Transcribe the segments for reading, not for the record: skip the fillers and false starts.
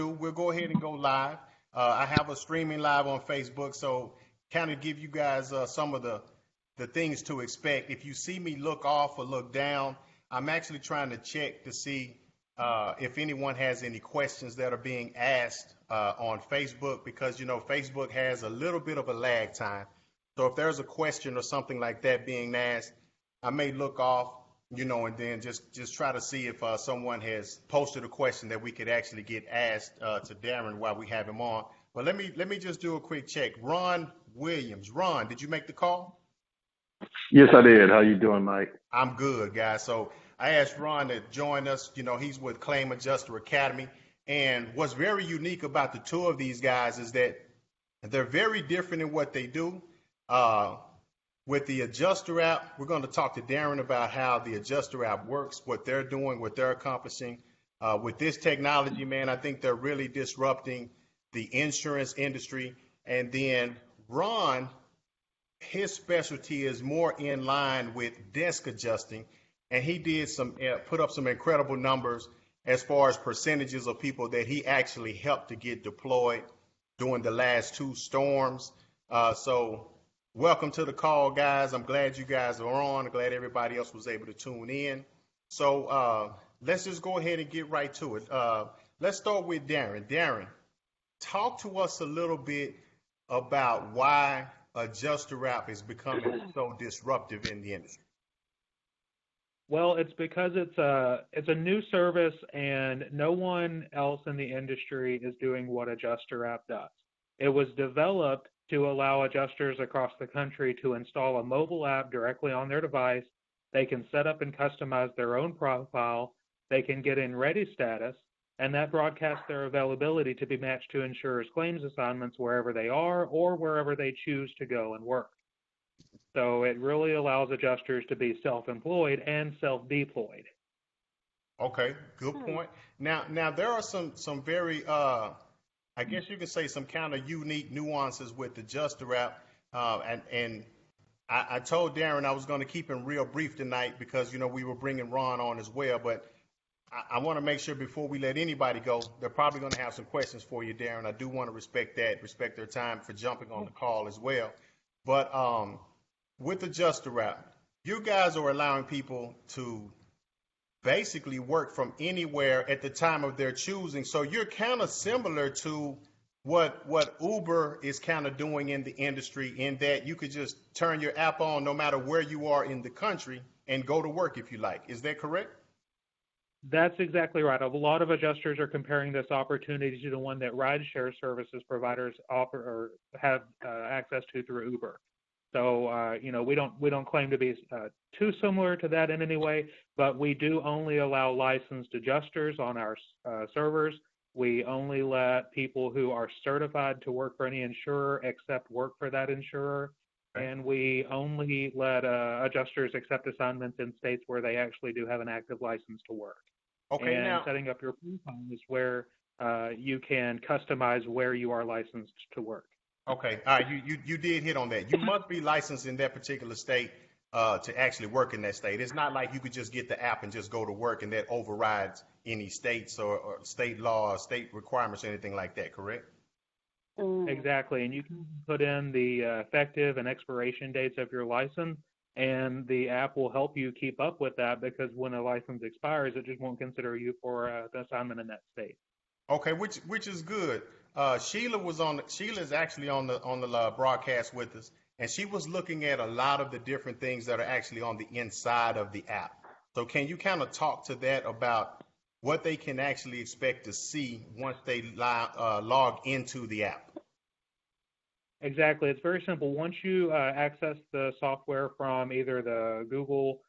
do, we'll go ahead and go live. I have a streaming live on Facebook, so kind of give you guys some of the things to expect. If you see me look off or look down, I'm actually trying to check to see if anyone has any questions that are being asked on Facebook, because Facebook has a little bit of a lag time. So if there's a question or something like that being asked, I may look off, and then just try to see if someone has posted a question that we could actually get asked to Darron while we have him on. But let me just do a quick check. Ron Williams. Ron, did you make the call? Yes, I did. How you doing, Mike? I'm good, guys. So I asked Ron to join us. He's with Claim Adjuster Academy. And what's very unique about the two of these guys is that they're very different in what they do. With the Adjuster app, we're going to talk to Darron about how the Adjuster app works, what they're doing, what they're accomplishing. With this technology, man, I think they're really disrupting the insurance industry. And then Ron, his specialty is more in line with desk adjusting, and he did put up some incredible numbers as far as percentages of people that he actually helped to get deployed during the last two storms. So welcome to the call, guys. I'm glad you guys are on. I'm glad everybody else was able to tune in. So let's just go ahead and get right to it. Let's start with Darron. Darron, talk to us a little bit about why Adjuster app is becoming so disruptive in the industry. Well, it's because it's a new service, and no one else in the industry is doing what Adjuster app does. It was developed to allow adjusters across the country to install a mobile app directly on their device. They can set up and customize their own profile. They can get in ready status, and that broadcasts their availability to be matched to insurers' claims assignments wherever they are or wherever they choose to go and work. So it really allows adjusters to be self-employed and self-deployed. Okay, good point. Now there are some very, I guess you could say, some kind of unique nuances with the Adjuster app. And I told Darron I was going to keep him real brief tonight because, we were bringing Ron on as well. But I want to make sure before we let anybody go, they're probably going to have some questions for you, Darron. I do want to respect their time for jumping on the call as well. But with the Adjuster app, you guys are allowing people to basically work from anywhere at the time of their choosing. So you're kind of similar to what Uber is kind of doing in the industry, in that you could just turn your app on no matter where you are in the country and go to work if you like. Is that correct? That's exactly right. A lot of adjusters are comparing this opportunity to the one that rideshare services providers offer or have access to through Uber. So, we don't claim to be too similar to that in any way, but we do only allow licensed adjusters on our servers. We only let people who are certified to work for any insurer accept work for that insurer. And we only let adjusters accept assignments in states where they actually do have an active license to work. Okay, and now setting up your profile is where you can customize where you are licensed to work. Okay, all right, you did hit on that. You must be licensed in that particular state to actually work in that state. It's not like you could just get the app and just go to work and that overrides any states or state law, or state requirements, or anything like that, correct? Exactly, and you can put in the effective and expiration dates of your license, and the app will help you keep up with that, because when a license expires, it just won't consider you for an assignment in that state. Okay, which is good. Sheila's actually on the broadcast with us, and she was looking at a lot of the different things that are actually on the inside of the app. So can you kind of talk to that about what they can actually expect to see once they log into the app? Exactly. It's very simple. Once you access the software from either the Google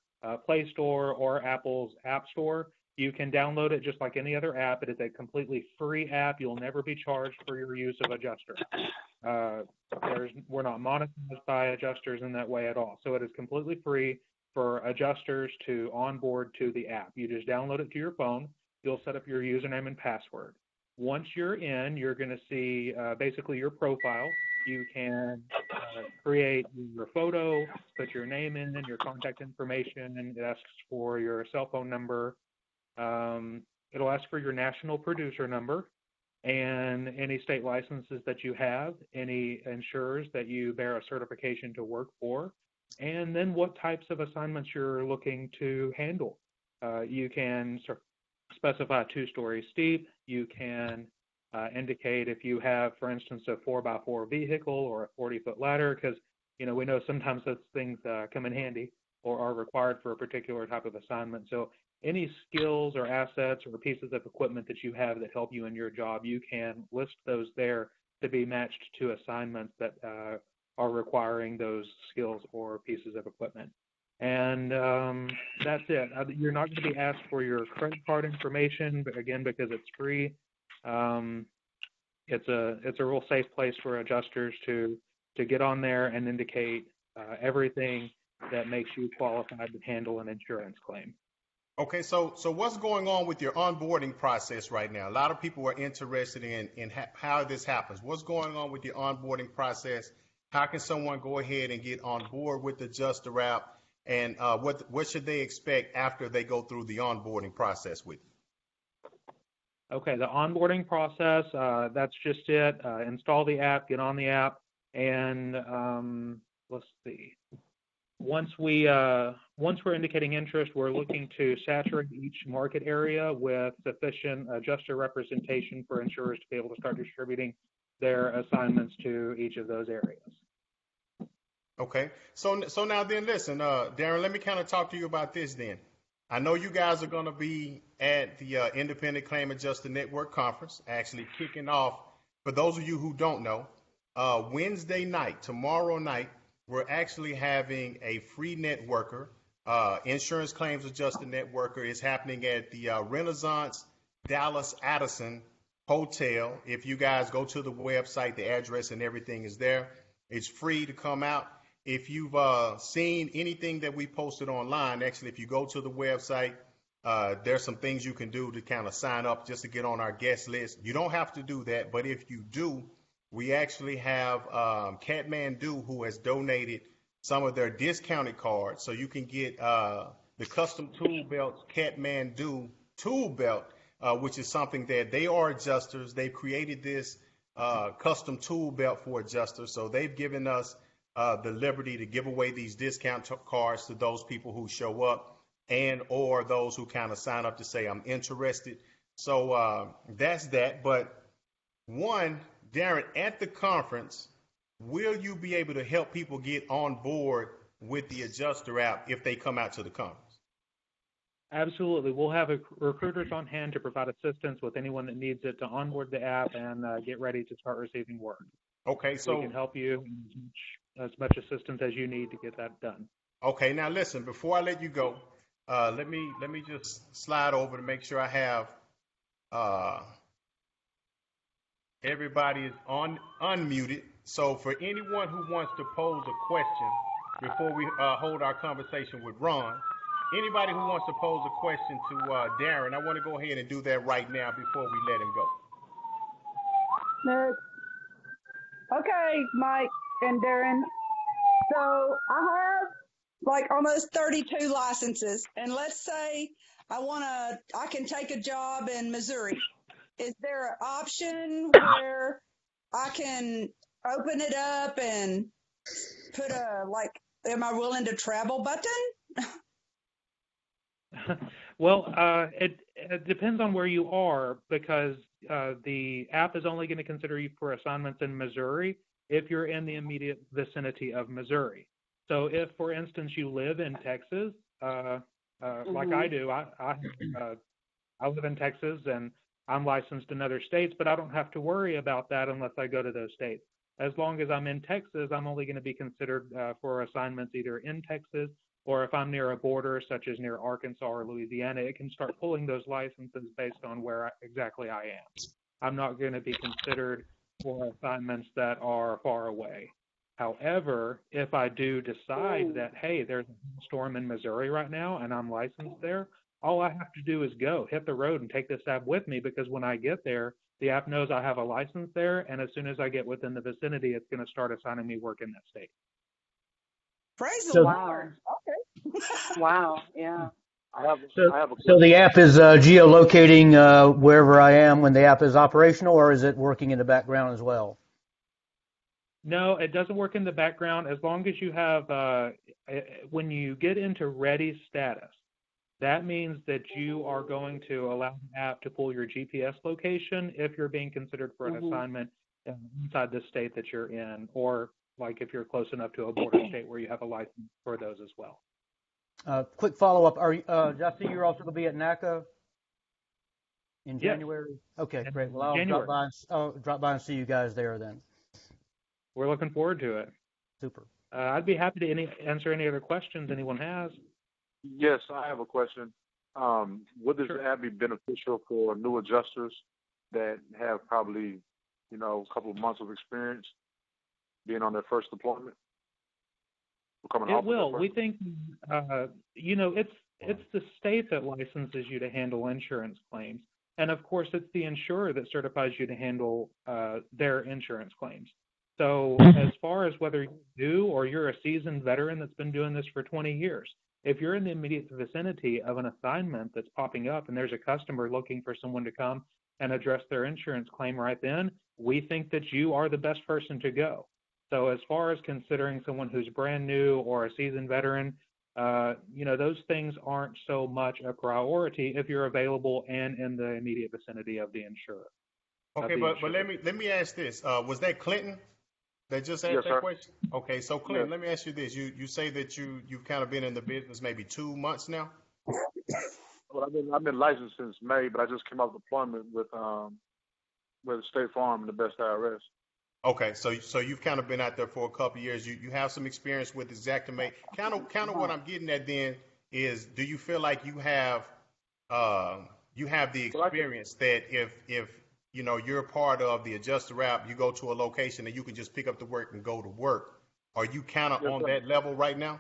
Play Store or Apple's App Store, you can download it just like any other app. It is a completely free app. You'll never be charged for your use of Adjuster. We're not monetized by adjusters in that way at all. So it is completely free for adjusters to onboard to the app. You just download it to your phone. You'll set up your username and password. Once you're in, you're going to see basically your profile. You can create your photo, put your name in and your contact information, and it asks for your cell phone number. It'll ask for your national producer number. and any state licenses that you have, any insurers that you bear a certification to work for, and then what types of assignments you're looking to handle. You can specify 2-story steep. You can indicate if you have, for instance, a 4x4 vehicle or a 40-foot ladder, because we know sometimes those things come in handy or are required for a particular type of assignment. So any skills or assets or pieces of equipment that you have that help you in your job, you can list those there to be matched to assignments that are requiring those skills or pieces of equipment. And that's it. You're not going to be asked for your credit card information, but again, because it's free, it's a real safe place for adjusters to get on there and indicate everything that makes you qualified to handle an insurance claim. Okay, so what's going on with your onboarding process right now? A lot of people are interested in how this happens. What's going on with your onboarding process? How can someone go ahead and get on board with the Adjuster app? And what should they expect after they go through the onboarding process with you? Okay, the onboarding process, that's just it. Install the app, get on the app, and let's see. Once we're indicating interest, we're looking to saturate each market area with sufficient adjuster representation for insurers to be able to start distributing their assignments to each of those areas. Okay, so now then, listen, Darron, let me kind of talk to you about this then. I know you guys are going to be at the Independent Claim Adjuster Network Conference, actually kicking off, for those of you who don't know, Wednesday night, tomorrow night, we're actually having a free networker, Insurance Claims Adjuster Networker. It's happening at the Renaissance Dallas Addison Hotel. If you guys go to the website, the address and everything is there. It's free to come out. If you've seen anything that we posted online, actually, if you go to the website, there's some things you can do to kind of sign up just to get on our guest list. You don't have to do that, but if you do, we actually have Kathmandu, who has donated some of their discounted cards, so you can get the custom tool belt Kathmandu tool belt, which is something that they are adjusters. They've created this custom tool belt for adjusters, so they've given us the liberty to give away these discount cards to those people who show up and or those who kind of sign up to say, I'm interested. So that's that. But one, Darron, at the conference, will you be able to help people get on board with the Adjuster app if they come out to the conference? Absolutely. We'll have recruiters on hand to provide assistance with anyone that needs it to onboard the app and get ready to start receiving work. Okay, so we can help you as much assistance as you need to get that done. Okay, now listen, before I let you go, let me just slide over to make sure I have everybody is unmuted. So for anyone who wants to pose a question before we hold our conversation with Ron, anybody who wants to pose a question to Darron, I want to go ahead and do that right now before we let him go. No. Okay, Mike and Darron. So I have like almost 32 licenses, and let's say I can take a job in Missouri. Is there an option where I can open it up and put am I willing to travel button? Well, it depends on where you are, because the app is only going to consider you for assignments in Missouri if you're in the immediate vicinity of Missouri. So if, for instance, you live in Texas, like I do, I live in Texas and I'm licensed in other states, but I don't have to worry about that unless I go to those states. As long as I'm in Texas, I'm only going to be considered for assignments either in Texas, or if I'm near a border, such as near Arkansas or Louisiana, it can start pulling those licenses based on where exactly I am. I'm not going to be considered for assignments that are far away. However, if I do decide that, hey, there's a storm in Missouri right now and I'm licensed there, all I have to do is go, hit the road and take this app with me, because when I get there, the app knows I have a license there, and as soon as I get within the vicinity, it's going to start assigning me work in that state. Praise the Lord. Okay. Wow. Yeah. I have So, I have a so the question. app is geolocating wherever I am when the app is operational, or is it working in the background as well? No, it doesn't work in the background as long as you have, when you get into ready status, that means that you are going to allow the app to pull your GPS location if you're being considered for an assignment inside the state that you're in, or like if you're close enough to a border state where you have a license for those as well. Quick follow-up. Did I see you're also going to be at NACA in Yes, January? Okay, in great. Well, I'll January. drop by and see you guys there then. We're looking forward to it. Super. I'd be happy to answer any other questions anyone has. Yes, I have a question. Would this Sure. app be beneficial for new adjusters that have probably, a couple of months of experience being on their first deployment? Or coming It off of their will. first We think, it's the state that licenses you to handle insurance claims, and of course, it's the insurer that certifies you to handle their insurance claims. So, as far as whether you do or you're a seasoned veteran that's been doing this for 20 years, if you're in the immediate vicinity of an assignment that's popping up and there's a customer looking for someone to come and address their insurance claim right then, we think that you are the best person to go. So as far as considering someone who's brand new or a seasoned veteran, those things aren't so much a priority if you're available and in the immediate vicinity of the insurer. Okay, but let me ask this. Was that Clinton that just asked Yes, that sir. question? Okay, so Yes. Clinton, let me ask you this. You say that you've kind of been in the business maybe 2 months now? Well, I've been licensed since May, but I just came off deployment with State Farm and the Best IRS. Okay, so you've kind of been out there for a couple of years. You have some experience with Xactimate. Kind of what I'm getting at then is, do you feel like you have the experience that if you're part of the adjuster app, you go to a location and you can just pick up the work and go to work. Are you kind of Yes, on sir. that level right now?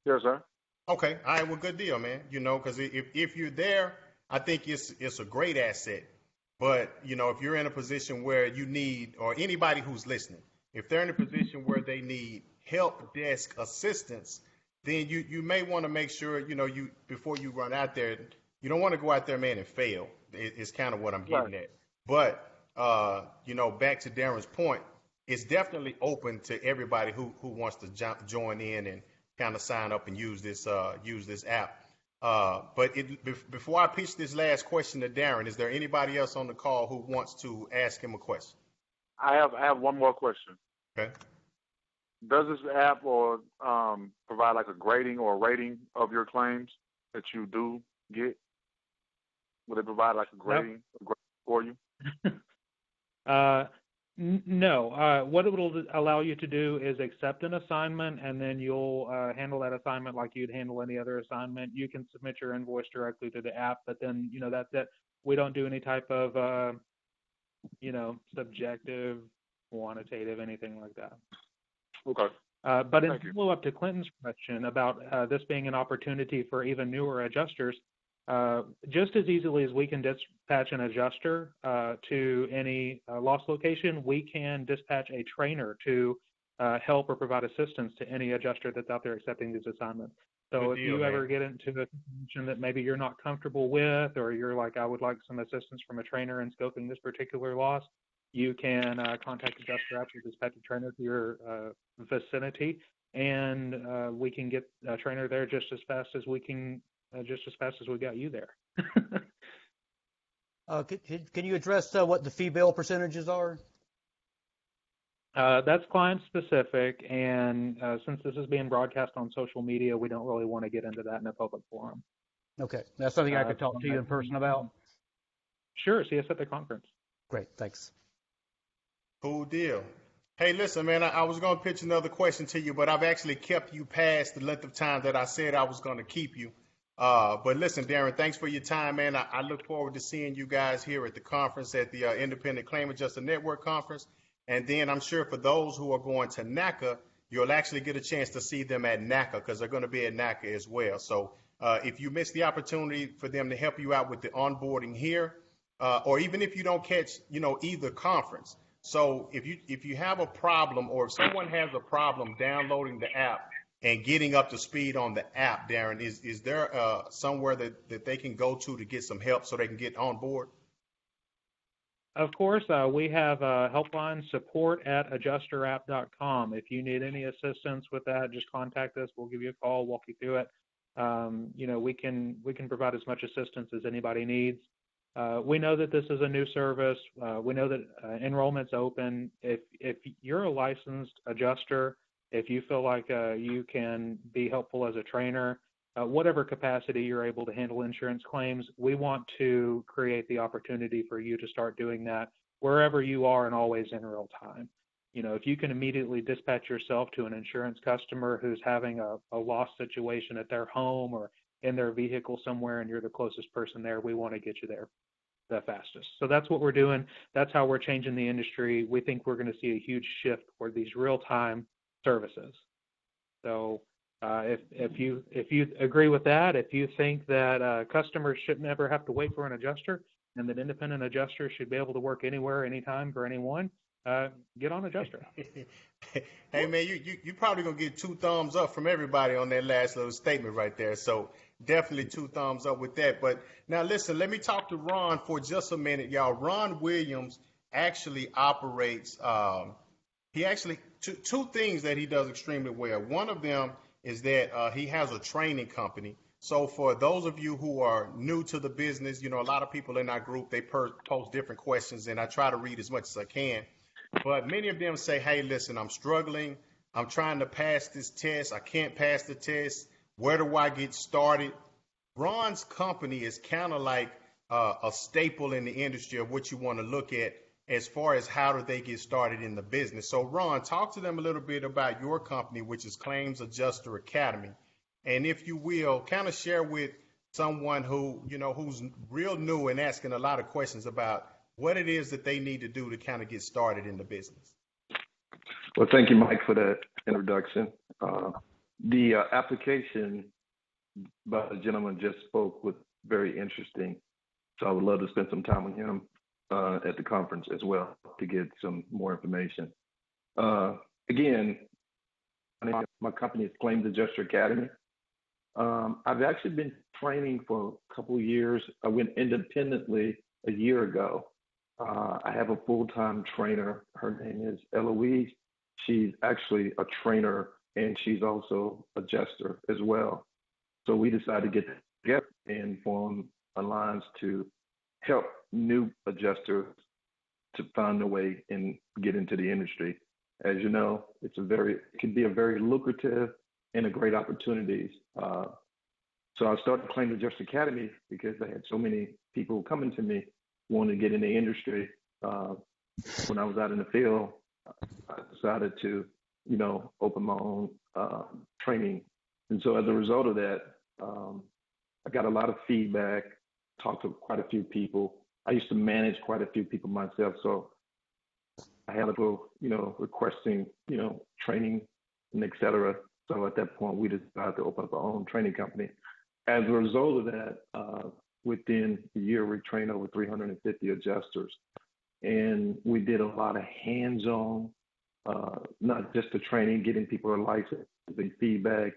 Yes, sir. Okay, all right, well, good deal, man. Because if you're there, I think it's a great asset. But if you're in a position where you need, or anybody who's listening, if they're in a position where they need help desk assistance, then you may want to make sure you before you run out there, you don't want to go out there, man, and fail. It's kind of what I'm getting at. But back to Darren's point, it's definitely open to everybody who wants to join in and kind of sign up and use this app. But before I pitch this last question to Darron, is there anybody else on the call who wants to ask him a question? I have one more question. Okay. Does this app or provide like a grading or a rating of your claims that you do get? Will it provide like a grading for you? No. What it will allow you to do is accept an assignment, and then you'll handle that assignment like you'd handle any other assignment. You can submit your invoice directly to the app, but then that's it. We don't do any type of subjective, quantitative, anything like that. Okay. But in follow-up to Clinton's question about this being an opportunity for even newer adjusters, just as easily as we can dispatch an adjuster to any lost location, we can dispatch a trainer to help or provide assistance to any adjuster that's out there accepting these assignments. So if you ever get into a situation that maybe you're not comfortable with, or you're like, I would like some assistance from a trainer in scoping this particular loss, you can contact Adjuster App or dispatch a trainer to your vicinity, and we can get a trainer there just as fast as we got you there. Can you address what the fee bill percentages are? That's client specific, and since this is being broadcast on social media, we don't really want to get into that in a public forum. Okay, that's something I could talk to you in person about. Sure, see us at the conference. Great, thanks. Cool deal. Hey, listen, man, I was going to pitch another question to you, but I've actually kept you past the length of time that I said I was going to keep you. But listen, Darron, thanks for your time, man. I look forward to seeing you guys here at the conference, at the Independent Claim Adjuster Network Conference. And then I'm sure for those who are going to NACA, you'll actually get a chance to see them at NACA because they're going to be at NACA as well. So if you miss the opportunity for them to help you out with the onboarding here, or even if you don't catch, either conference. So if you have a problem, or if someone has a problem downloading the app and getting up to speed on the app, Darron, is there somewhere that they can go to get some help so they can get on board? Of course, we have helpline support@adjusterapp.com. If you need any assistance with that, just contact us. We'll give you a call, walk you through it. We can provide as much assistance as anybody needs. We know that this is a new service. We know that enrollment's open. If you're a licensed adjuster, if you feel like you can be helpful as a trainer, whatever capacity you're able to handle insurance claims, we want to create the opportunity for you to start doing that wherever you are and always in real time. If you can immediately dispatch yourself to an insurance customer who's having a loss situation at their home or in their vehicle somewhere and you're the closest person there, we want to get you there the fastest. So that's what we're doing. That's how we're changing the industry. We think we're going to see a huge shift toward these real-time services. So if you agree with that, if you think that customers should never have to wait for an adjuster and that independent adjusters should be able to work anywhere, anytime for anyone, get on Adjuster. Hey man, you probably gonna get 2 thumbs up from everybody on that last little statement right there. So definitely 2 thumbs up with that. But now listen, let me talk to Ron for just a minute, y'all. Ron Williams actually operates. He actually two things that he does extremely well. One of them is that he has a training company. So for those of you who are new to the business, a lot of people in our group, they post different questions, and I try to read as much as I can. But many of them say, hey, listen, I'm struggling. I'm trying to pass this test. I can't pass the test. Where do I get started? Ron's company is kind of like a staple in the industry of what you want to look at as far as how do they get started in the business. So Ron, talk to them a little bit about your company, which is Claims Adjuster Academy. And if you will, kind of share with someone who, who's real new and asking a lot of questions about what it is that they need to do to kind of get started in the business. Well, thank you, Mike, for that introduction. The application by the gentleman just spoke was very interesting. So I would love to spend some time with him at the conference as well to get some more information. Again, my company is Claims Adjuster Academy. I've actually been training for a couple of years. I went independently a year ago. I have a full-time trainer. Her name is Eloise. She's actually a trainer and she's also a adjuster as well. So we decided to get together and form alliance to help new adjusters to find a way and get into the industry. As you know, it can be a very lucrative and a great opportunities. So I started Claims Adjuster Academy because I had so many people coming to me wanting to get in the industry. When I was out in the field, I decided to, open my own training. And so as a result of that, I got a lot of feedback, talked to quite a few people. I used to manage quite a few people myself. So I had people, requesting, training and et cetera. So at that point, we decided to open up our own training company. As a result of that, within a year, we trained over 350 adjusters. And we did a lot of hands-on, not just the training, getting people a license, the feedback,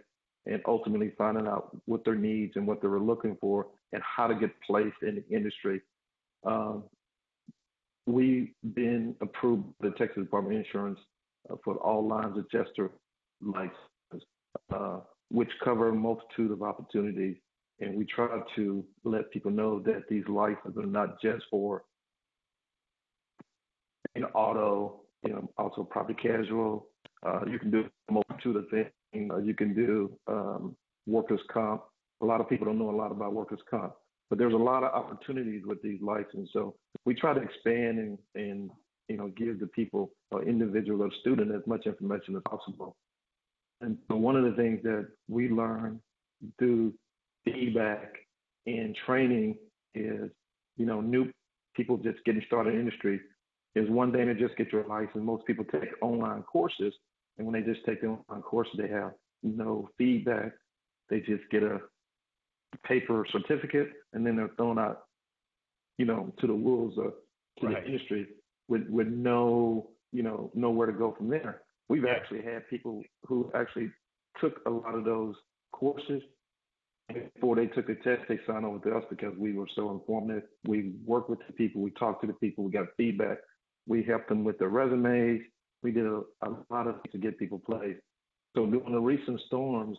and ultimately finding out what their needs and what they were looking for and how to get placed in the industry. We've been approved by the Texas Department of Insurance for all lines adjuster license, which cover a multitude of opportunities. And we try to let people know that these licenses are not just for auto, also property casual. You can do a multitude of things. You can do workers' comp. A lot of people don't know a lot about workers' comp, but there's a lot of opportunities with these licenses. So we try to expand and give the people, or individual or student, as much information as possible. And so one of the things that we learn through feedback and training is, new people just getting started in the industry is one thing to just get your license. Most people take online courses, and when they just take the online courses, they have no feedback. They just get a paper certificate, and then they're thrown out, to the wolves or to the industry with no, nowhere to go from there. We've actually had people who actually took a lot of those courses. Before they took the test, they signed on with us because we were so informative. We worked with the people, we talked to the people, we got feedback. We helped them with their resumes. We did a lot of things to get people placed. So during the recent storms,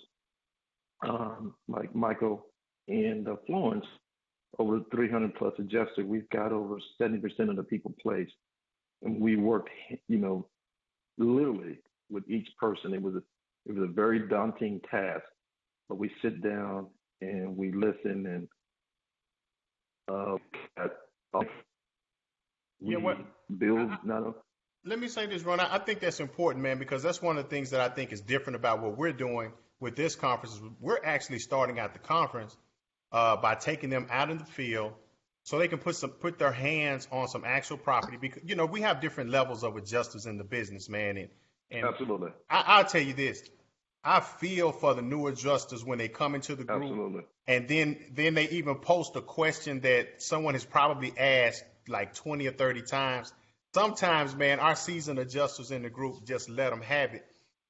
like Michael and Florence, over 300 plus adjusters, we've got over 70% of the people placed. And we worked, literally with each person. It was a very daunting task, but we sit down and we listen and build. Let me say this, Ron. I think that's important, man, because that's one of the things that I think is different about what we're doing with this conference. Is we're actually starting out the conference by taking them out in the field so they can put their hands on some actual property. Because we have different levels of adjusters in the business, man, and absolutely. I'll tell you this. I feel for the new adjusters when they come into the group. Absolutely. And then they even post a question that someone has probably asked like 20 or 30 times. Sometimes, man, our seasoned adjusters in the group just let them have it.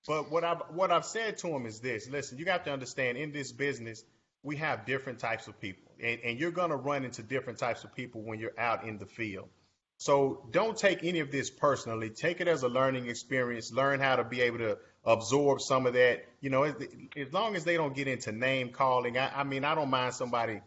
But what I've said to them is this: listen, you got to understand, in this business, we have different types of people, and you're going to run into different types of people when you're out in the field. So don't take any of this personally. Take it as a learning experience. Learn how to be able to absorb some of that. As long as they don't get into name calling. I mean, I don't mind somebody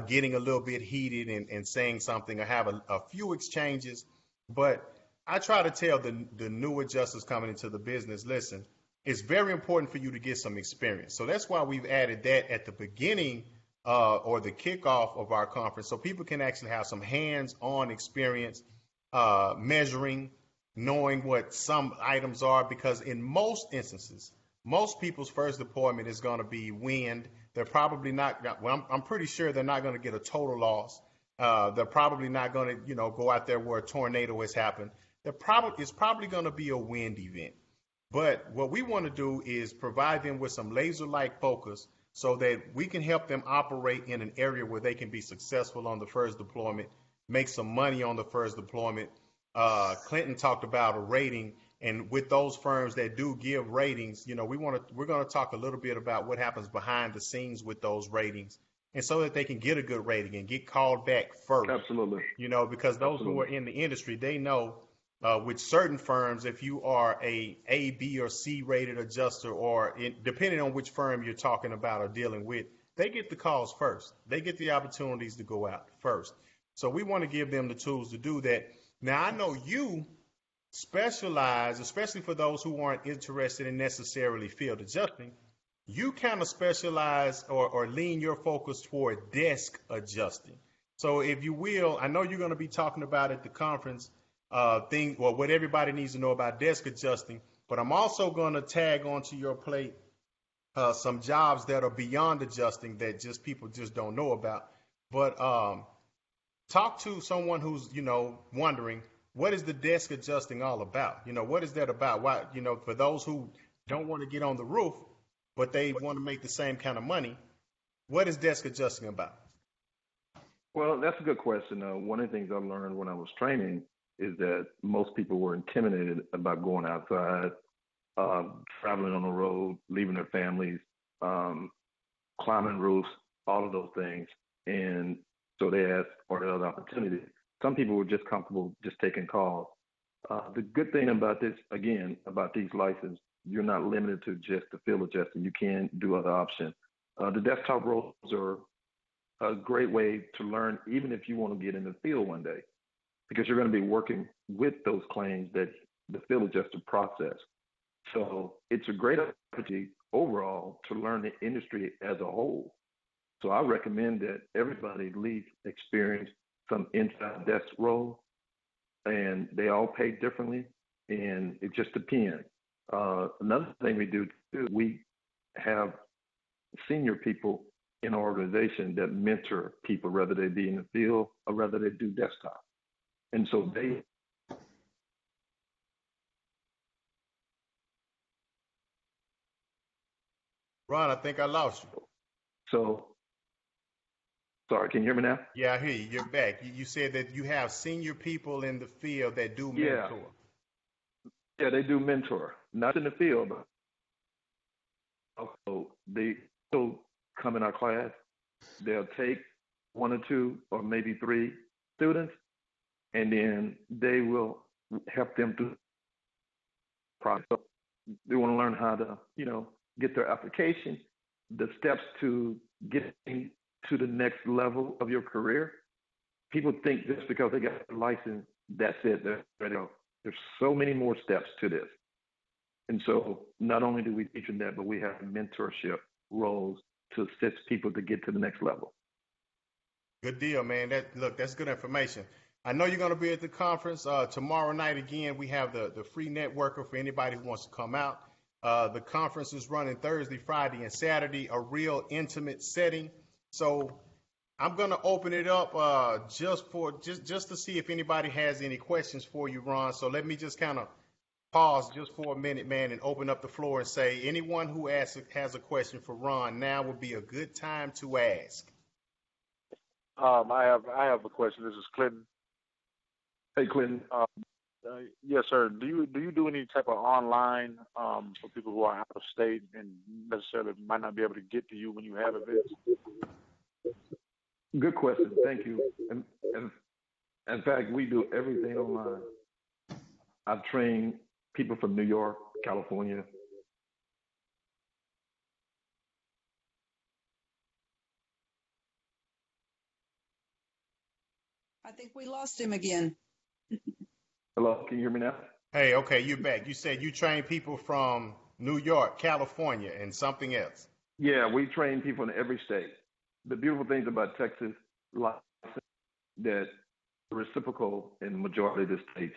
getting a little bit heated and saying something or have a few exchanges. But I try to tell the new adjusters coming into the business, listen, it's very important for you to get some experience. So that's why we've added that at the beginning or the kickoff of our conference, so people can actually have some hands-on experience measuring, knowing what some items are, because in most instances, most people's first deployment is going to be wind. They're probably not, well, I'm pretty sure they're not going to get a total loss. They're probably not going to, go out there where a tornado has happened. It's probably going to be a wind event. But what we want to do is provide them with some laser-like focus so that we can help them operate in an area where they can be successful on the first deployment, make some money on the first deployment. Clinton talked about a rating, and with those firms that do give ratings, we're going to talk a little bit about what happens behind the scenes with those ratings, and so that they can get a good rating and get called back first. Absolutely. Because those Absolutely. who are in the industry, they know with certain firms, if you are a B, or C rated adjuster, or depending on which firm you're talking about or dealing with, they get the calls first. They get the opportunities to go out first. So we want to give them the tools to do that. Now, I know you specialize, especially for those who aren't interested in necessarily field adjusting, you kind of specialize or lean your focus toward desk adjusting. So if you will, I know you're going to be talking about at the conference what everybody needs to know about desk adjusting, but I'm also going to tag onto your plate some jobs that are beyond adjusting that people just don't know about. But talk to someone who's, wondering, what is the desk adjusting all about? What is that about? Why, for those who don't want to get on the roof, but they want to make the same kind of money, what is desk adjusting about? Well, that's a good question. One of the things I learned when I was training is that most people were intimidated about going outside, traveling on the road, leaving their families, climbing roofs, all of those things. And so they asked for the other opportunities. Some people were just comfortable just taking calls. The good thing about this, again, about these licenses, you're not limited to just the field adjusting. You can do other options. The desktop roles are a great way to learn, even if you want to get in the field one day, because you're going to be working with those claims that the field adjuster process. So it's a great opportunity overall to learn the industry as a whole. So I recommend that everybody at least experience some inside desk role, and they all pay differently, and it just depends. Another thing we do too, we have senior people in our organization that mentor people, whether they be in the field or whether they do desktop. And so they Ron, I think I lost you. So, sorry, can you hear me now? Yeah, I hear you. You're back. You said that you have senior people in the field that do mentor. Yeah, they do mentor, not in the field, but Also, they still come in our class. They'll take one or two or maybe three students, and then they will help them through the process. So they want to learn how to, get their application, the steps to getting to the next level of your career. People think just because they got a license, that's it. They're ready to go. There's so many more steps to this. And so not only do we teach them that, but we have mentorship roles to assist people to get to the next level. Good deal, man. That's good information. I know you're going to be at the conference tomorrow night. Again, we have the free networker for anybody who wants to come out. The conference is running Thursday, Friday, and Saturday, a real intimate setting. So I'm going to open it up just to see if anybody has any questions for you, Ron. So let me just kind of pause just for a minute, man, and open up the floor and say anyone who has a question for Ron, now would be a good time to ask. I have a question. This is Clinton. Hey, Clinton. Yes, sir. Do you do any type of online for people who are out of state and necessarily might not be able to get to you when you have events? Good question. Thank you. And in fact, we do everything online. I've trained people from New York, California. I think we lost him again. Hello, can you hear me now? Hey, okay, you're back. You said you train people from New York, California, and something else. Yeah, we train people in every state. The beautiful things about Texas license that are reciprocal in the majority of the states.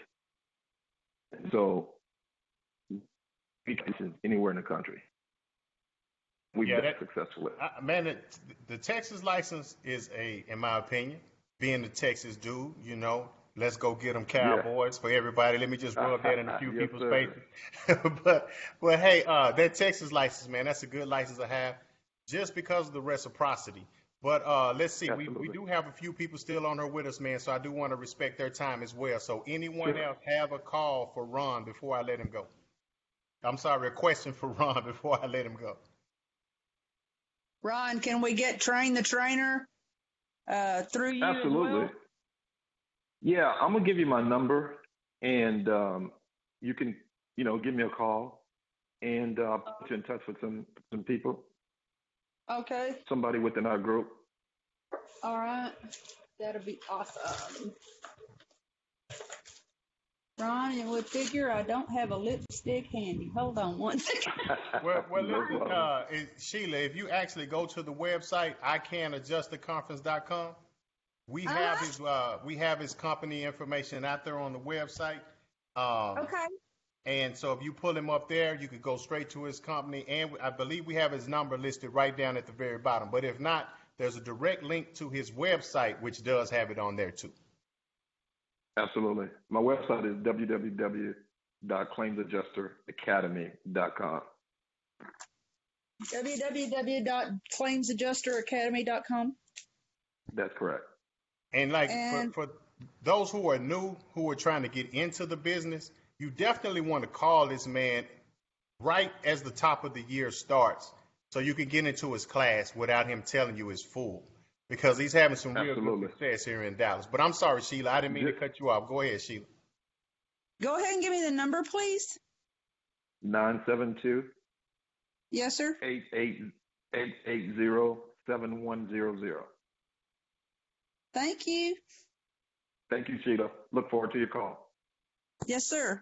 And so we can anywhere in the country. We've been successful. Man, the Texas license is in my opinion, being the Texas dude, let's go get them Cowboys for everybody. Let me just rub that in a few people's faces. but hey, that Texas license, man, that's a good license to have just because of the reciprocity. But let's see, we do have a few people still on here with us, man, so I do want to respect their time as well. So anyone else have a call for Ron before I let him go? I'm sorry, a question for Ron before I let him go. Ron, can we get Train the Trainer through you? Absolutely. As well? Yeah, I'm gonna give you my number, and you can, give me a call, and I'll put you in touch with some people. Okay. Somebody within our group. All right. That'll be awesome. Ron, you would figure I don't have a lipstick handy. Hold on one second. Well, listen, Sheila, if you actually go to the website, ICANadjusttheconference.com, we have his company information out there on the website. Okay. And so if you pull him up there, you could go straight to his company. And I believe we have his number listed right down at the very bottom. But if not, there's a direct link to his website, which does have it on there too. Absolutely. My website is www.claimsadjusteracademy.com. www.claimsadjusteracademy.com. That's correct. And for those who are new, who are trying to get into the business, you definitely want to call this man right as the top of the year starts so you can get into his class without him telling you it's full, because he's having some real good success here in Dallas. But I'm sorry, Sheila, I didn't mean to cut you off. Go ahead, Sheila. Go ahead and give me the number, please. 972. Yes, sir. 880-7100. Thank you. Thank you, Sheila. Look forward to your call. Yes, sir.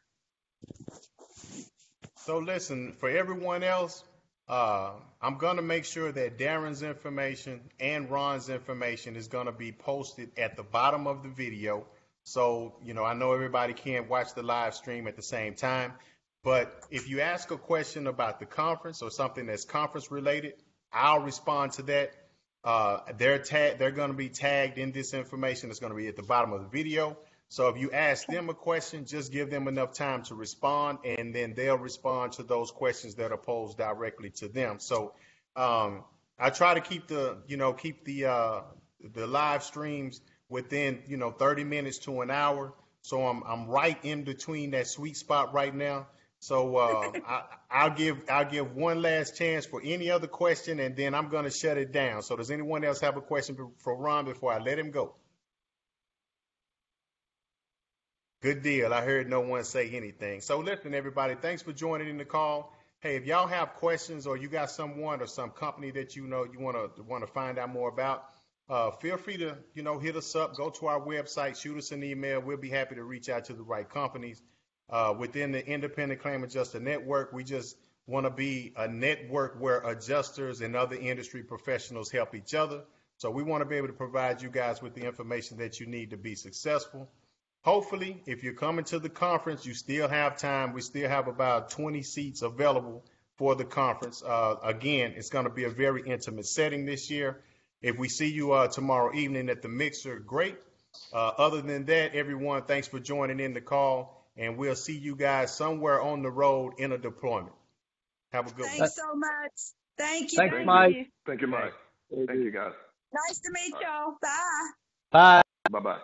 So listen, for everyone else, I'm going to make sure that Darron's information and Ron's information is going to be posted at the bottom of the video. So, I know everybody can't watch the live stream at the same time, but if you ask a question about the conference or something that's conference related, I'll respond to that. They're going to be tagged in this information. It's going to be at the bottom of the video. So if you ask them a question, just give them enough time to respond, and then they'll respond to those questions that are posed directly to them. So I try to keep the live streams within 30 minutes to an hour. So I'm right in between that sweet spot right now. So I'll give one last chance for any other question, and then I'm going to shut it down. So does anyone else have a question for Ron before I let him go? Good deal. I heard no one say anything. So listen, everybody, thanks for joining in the call. Hey, if y'all have questions or you got someone or some company that you know you want to find out more about, feel free to hit us up. Go to our website, shoot us an email. We'll be happy to reach out to the right companies. Within the Independent Claim Adjuster Network, we just want to be a network where adjusters and other industry professionals help each other. So we want to be able to provide you guys with the information that you need to be successful. Hopefully, if you're coming to the conference, you still have time. We still have about 20 seats available for the conference. Again, it's going to be a very intimate setting this year. If we see you tomorrow evening at the Mixer, great. Other than that, everyone, thanks for joining in the call, and we'll see you guys somewhere on the road in a deployment. Have a good one. Thanks so much. Thank you. Thanks, Thank Mike. you. Thank you, Mike. Thank you, guys. Nice to meet y'all. Bye. Bye. Bye-bye.